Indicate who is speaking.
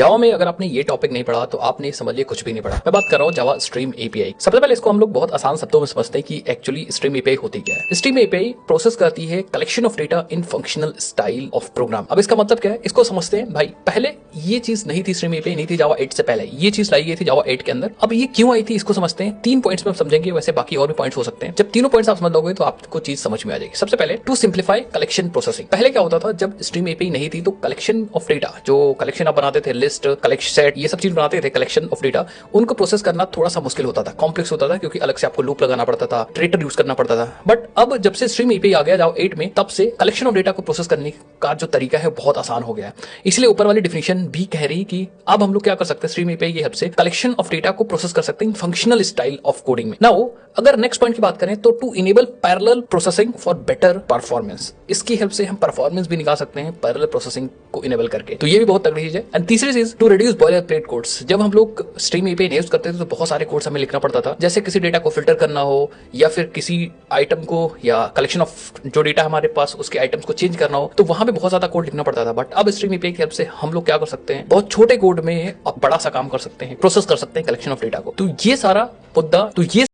Speaker 1: जावा में अगर आपने ये टॉपिक नहीं पढ़ा तो आपने समझ लिया कुछ भी नहीं पढ़ा। मैं बात कर रहा हूँ जावा स्ट्रीम एपीआई। सबसे पहले इसको हम लोग बहुत आसान शब्दों में समझते हैं कि एक्चुअली स्ट्रीम एपीआई होती क्या है। स्ट्रीम एपीआई प्रोसेस करती है collection of data in functional style of program. अब इसका मतलब क्या है, इसको समझते हैं। भाई पहले ये चीज नहीं थी, स्ट्रीम एपीआई नहीं थी जावा 8 से पहले, ये चीज लाई गई थी जावा 8 के अंदर। अब ये क्यों आई थी इसको समझते हैं। 3 पॉइंट्स में समझेंगे, वैसे बाकी और भी पॉइंट्स हो सकते हैं। जब तीनों पॉइंट्स आप समझ लोगे तो आपको चीज समझ में आ जाएगी। सबसे पहले टू सिंप्लीफाई कलेक्शन प्रोसेसिंग। पहले क्या होता था, जब स्ट्रीम एपीआई नहीं थी तो कलेक्शन ऑफ डेटा, जो कलेक्शन आप बनाते थे, लिस्ट, कलेक्शन सेट, ये सब चीज बनाते थे, कलेक्शन ऑफ डेटा, उनको प्रोसेस करना थोड़ा सा मुश्किल होता था, कॉम्प्लेक्स होता था, क्योंकि अलग से आपको लूप लगाना पड़ता था, ट्रेटर यूज करना पड़ता था। बट अब जब से स्ट्रीम एपीआई आ गया जावा 8 में, तब से कलेक्शन ऑफ डेटा को प्रोसेस करने का जो तरीका है बहुत आसान हो गया है। इसलिए ऊपर वाली डिफिनेशन भी कह रही कि अब हम लोग क्या कर सकते हैं, स्ट्रीम एपीआई की हेल्प से कलेक्शन ऑफ डेटा को प्रोसेस कर सकते हैं फंक्शनल स्टाइल ऑफ कोडिंग में। नाउ अगर नेक्स्ट पॉइंट की बात करें तो to enable parallel processing for better performance. इसकी हेल्प से हम परफॉर्मेंस भी निकाल सकते हैं पैरेलल प्रोसेसिंग को इनेबल करके, तो ये भी बहुत तगड़ी चीज है। एंड तीसरी चीज to reduce boilerplate codes. जब हम लोग स्ट्रीम एपीआई यूज करते थे तो बहुत सारे कोड्स हमें लिखना पड़ता था, जैसे किसी डेटा को फिल्टर करना हो, या फिर किसी आइटम को या कलेक्शन ऑफ जो डेटा हमारे पास उसके आइटम्स को चेंज करना हो, तो वहां पे बहुत ज्यादा कोड लिखना पड़ता था। बट अब स्ट्रीम एपीआई की हेल्प से हम लोग क्या कर सकते हैं, बहुत छोटे कोड में अब बड़ा सा काम कर सकते हैं, प्रोसेस कर सकते हैं कलेक्शन ऑफ डेटा को। तो ये सारा मुद्दा, तो ये